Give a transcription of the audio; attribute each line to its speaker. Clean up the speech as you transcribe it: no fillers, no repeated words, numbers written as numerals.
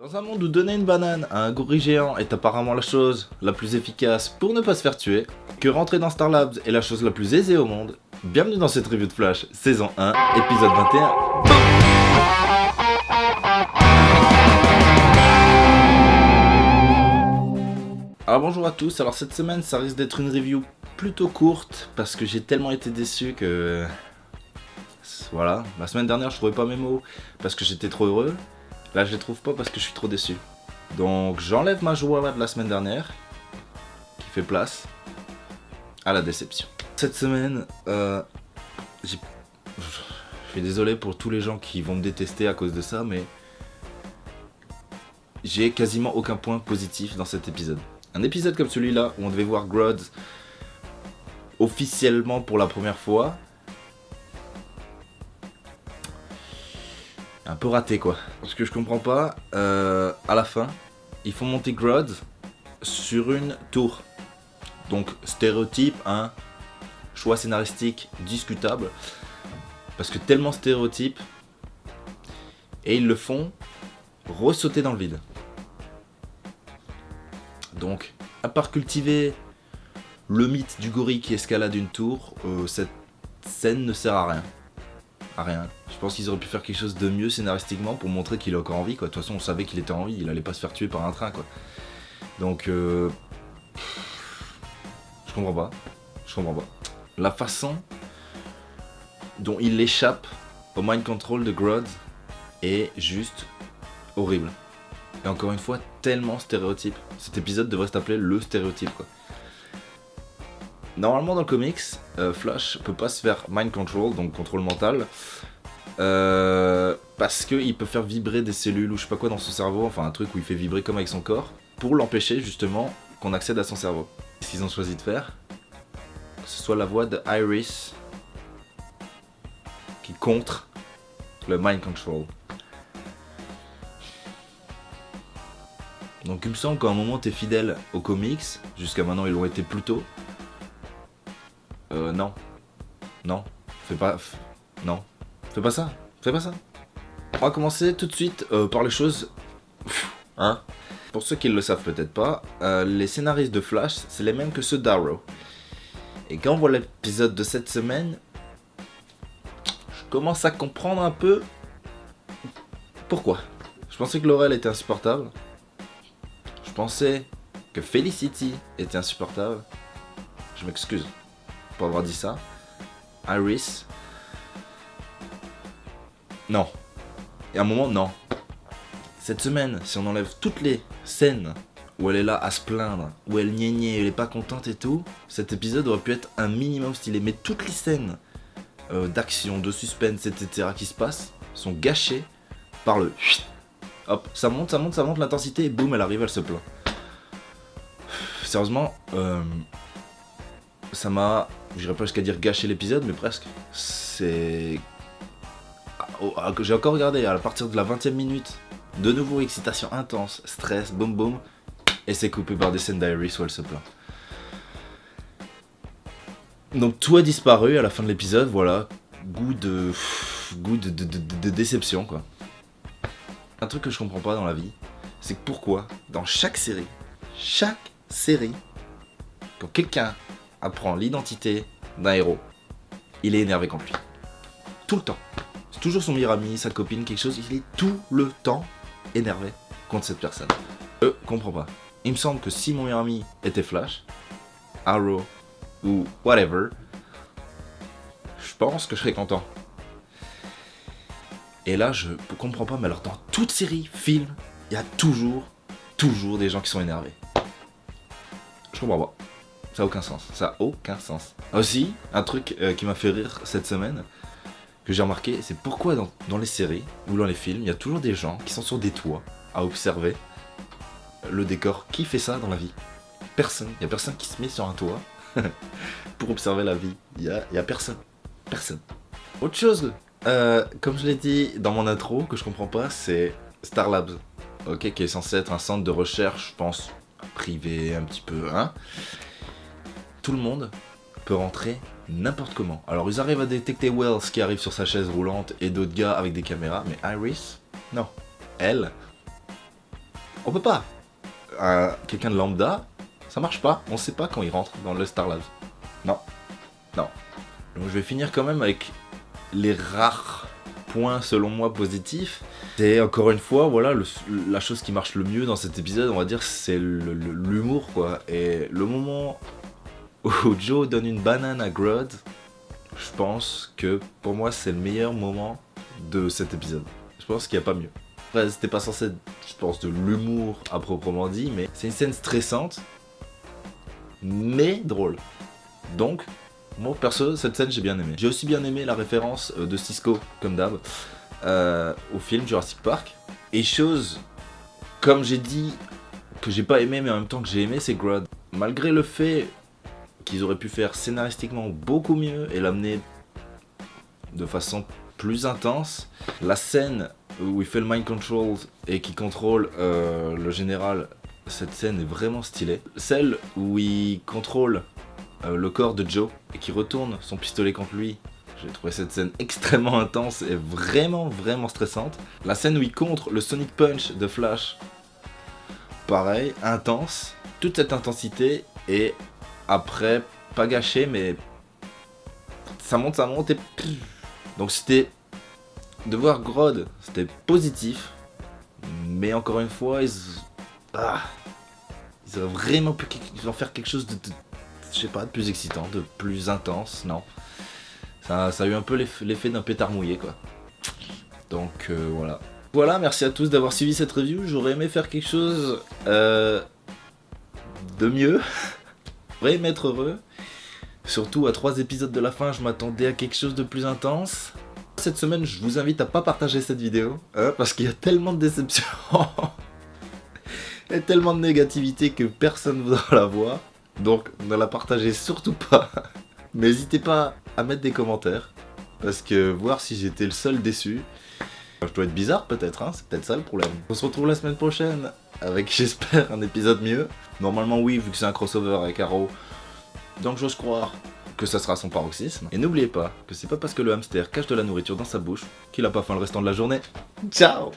Speaker 1: Dans un monde où donner une banane à un gorille géant est apparemment la chose la plus efficace pour ne pas se faire tuer, que rentrer dans Star Labs est la chose la plus aisée au monde, bienvenue dans cette review de Flash, saison 1, épisode 21. Alors bonjour à tous, alors cette semaine ça risque d'être une review plutôt courte parce que j'ai tellement été déçu que... Voilà, la semaine dernière je trouvais pas mes mots parce que j'étais trop heureux. Là je les trouve pas parce que je suis trop déçu. Donc j'enlève ma joie de la semaine dernière, qui fait place à la déception. Cette semaine, je suis désolé pour tous les gens qui vont me détester à cause de ça, mais j'ai quasiment aucun point positif dans cet épisode. Un épisode comme celui-là, où on devait voir Grodd officiellement pour la première fois, un peu raté quoi. Ce que je comprends pas, à la fin, ils font monter Grodd sur une tour. Donc stéréotype, un choix scénaristique discutable. Parce que tellement stéréotype. Et ils le font ressauter dans le vide. Donc, à part cultiver le mythe du gorille qui escalade une tour, cette scène ne sert à rien. À rien. Je pense qu'ils auraient pu faire quelque chose de mieux scénaristiquement pour montrer qu'il est encore en vie quoi. De toute façon on savait qu'il était en vie, il allait pas se faire tuer par un train quoi. Donc je comprends pas. La façon dont il échappe au mind control de Grodd est juste horrible. Et encore une fois tellement stéréotype. Cet épisode devrait s'appeler le stéréotype quoi. Normalement dans le comics, Flash peut pas se faire mind control, donc contrôle mental, parce qu'il peut faire vibrer des cellules ou je sais pas quoi dans son cerveau, enfin un truc où il fait vibrer comme avec son corps, pour l'empêcher justement qu'on accède à son cerveau. Ce qu'ils ont choisi de faire, que ce soit la voix de Iris qui contre le mind control. Donc il me semble qu'à un moment t'es fidèle aux comics, jusqu'à maintenant ils l'ont été plus tôt. Non, fais pas ça. On va commencer tout de suite par les choses, hein. Pour ceux qui ne le savent peut-être pas, les scénaristes de Flash, c'est les mêmes que ceux d'Arrow. Et quand on voit l'épisode de cette semaine, je commence à comprendre un peu pourquoi. Je pensais que Laurel était insupportable. Je pensais que Felicity était insupportable. Je m'excuse pour avoir dit ça. Iris, non. Et à un moment, non. Cette semaine, si on enlève toutes les scènes où elle est là à se plaindre, où elle gnaignait, elle est pas contente et tout, cet épisode aurait pu être un minimum stylé. Mais toutes les scènes d'action, de suspense, etc. qui se passent sont gâchées par le... Hop, ça monte l'intensité et boum, elle arrive, elle se plaint. Sérieusement, ça m'a... J'irais pas jusqu'à dire gâcher l'épisode, mais presque. C'est... J'ai encore regardé à partir de la 20e minute. De nouveau, excitation intense, stress, boum boum. Et c'est coupé par des scènes d'Iris où elle se plaint. Donc tout a disparu à la fin de l'épisode, voilà. Goût de déception, quoi. Un truc que je comprends pas dans la vie, c'est que pourquoi, dans chaque série, quand quelqu'un apprend l'identité d'un héros, il est énervé contre lui. Tout le temps. C'est toujours son meilleur ami, sa copine, quelque chose, il est tout le temps énervé contre cette personne. Je comprends pas. Il me semble que si mon meilleur ami était Flash, Arrow ou whatever, je pense que je serais content. Et là, je comprends pas, mais alors dans toute série, film, il y a toujours des gens qui sont énervés. Je comprends pas. Ça a aucun sens. Aussi, un truc qui m'a fait rire cette semaine, que j'ai remarqué, c'est pourquoi dans les séries ou dans les films, il y a toujours des gens qui sont sur des toits à observer le décor. Qui fait ça dans la vie? Personne. Il y a personne qui se met sur un toit pour observer la vie. Il y a personne. Autre chose, comme je l'ai dit dans mon intro, que je comprends pas, c'est Star Labs, ok, qui est censé être un centre de recherche, je pense, privé un petit peu, hein. Tout le monde peut rentrer n'importe comment. Alors ils arrivent à détecter Wells qui arrive sur sa chaise roulante et d'autres gars avec des caméras, mais Iris, non. Elle, On peut pas. Quelqu'un de lambda, ça marche pas. On sait pas quand il rentre dans le Star Labs. Non. Non. Donc je vais finir quand même avec les rares points selon moi positifs. C'est encore une fois, voilà, la chose qui marche le mieux dans cet épisode, on va dire, c'est l'humour, quoi. Et le moment où Joe donne une banane à Grodd, je pense que pour moi c'est le meilleur moment de cet épisode. Je pense qu'il n'y a pas mieux. Après, c'était pas censé être, je pense, de l'humour à proprement dit, mais c'est une scène stressante, mais drôle. Donc, moi perso, cette scène j'ai bien aimé. J'ai aussi bien aimé la référence de Cisco, comme d'hab, au film Jurassic Park. Et chose, comme j'ai dit, que j'ai pas aimé mais en même temps que j'ai aimé, c'est Grodd. Malgré le fait qu'ils auraient pu faire scénaristiquement beaucoup mieux et l'amener de façon plus intense, la scène où il fait le mind control et qui contrôle le général, cette scène est vraiment stylée. Celle où il contrôle le corps de Joe et qui retourne son pistolet contre lui, j'ai trouvé cette scène extrêmement intense et vraiment stressante. La scène où il contre le Sonic Punch de Flash, pareil, intense. Toute cette intensité et après, pas gâchée, mais ça monte et... Donc c'était... De voir Grodd, c'était positif, mais encore une fois, ils auraient vraiment pu en faire quelque chose de je sais pas, de plus excitant, de plus intense, non. Ça a eu un peu l'effet d'un pétard mouillé, quoi. Donc voilà. Voilà, merci à tous d'avoir suivi cette review. J'aurais aimé faire quelque chose de mieux. J'aurais aimé être heureux. Surtout à 3 épisodes de la fin, je m'attendais à quelque chose de plus intense. Cette semaine, je vous invite à pas partager cette vidéo, parce qu'il y a tellement de déceptions. Il y a tellement de négativité que personne ne voudra la voir. Donc ne la partagez surtout pas. Mais n'hésitez pas à mettre des commentaires, parce que voir si j'étais le seul déçu, je dois être bizarre peut-être, hein, c'est peut-être ça le problème. On se retrouve la semaine prochaine avec, j'espère, un épisode mieux. Normalement oui, vu que c'est un crossover avec Arrow, donc j'ose croire que ça sera son paroxysme. Et n'oubliez pas que c'est pas parce que le hamster cache de la nourriture dans sa bouche qu'il a pas faim le restant de la journée. Ciao!